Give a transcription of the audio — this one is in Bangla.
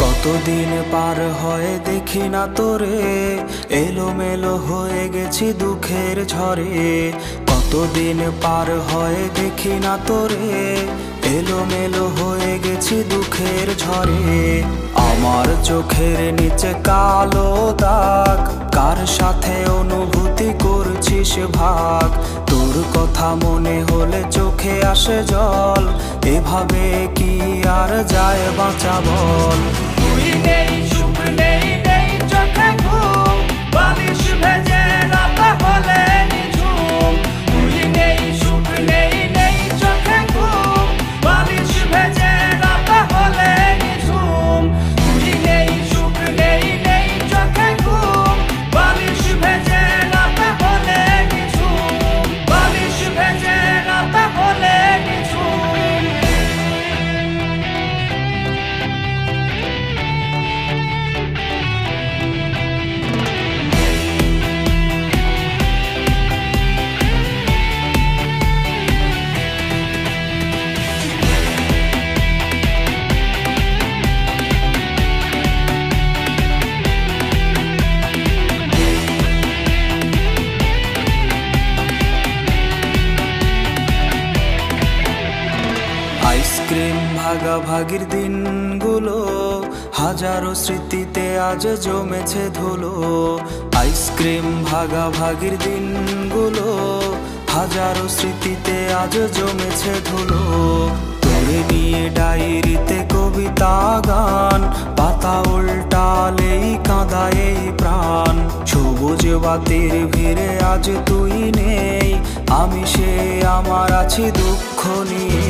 কতদিন পার হয় দেখি না তোরে, এলোমেলো হয়ে গেছি দুঃখের ঝড়ে। কতদিন পার হয় দেখি না তোরে, এলোমেলো হয়ে গেছি দুঃখের ঝড়ে। আমার চোখের নিচে কালো দাগ, কার সাথে অনুভূতি করছিস ভাগ। তোর কথা মনে হলে চোখে আসে জল, এভাবে কি আর যায় বাঁচা বল। তুই নেই, সুখ নেই, নেই চোখে ঘুম, বালিশ ভেজে রাত হলে নিঝুম। তুই নেই, সুখ নেই, নেই চোখে ঘুম, বালিশ ভেজে রাত হলে নিঝুম। তুই নেই, সুখ নেই, নেই চোখে ঘুম, বালিশ ভেজে রাত হলে নিঝুম। বালিশ ভেজে রাত হলে নিঝুম। আইসক্রিম ভাগাভাগির দিনগুলো হাজারো স্মৃতিতে আজ জমেছে ধুলো। আইসক্রিম ভাগাভাগির দিনগুলো হাজারো স্মৃতিতে আজ জমেছে ধুলো। তোরে নিয়ে ডায়েরিতে কবিতা গান, পাতা উল্টালেই কাঁদায় এই প্রাণ। সবুজ বাতির ভিড়ে আজ তুই নেই, আমি সে আমার আছি দুঃখ নিয়ে।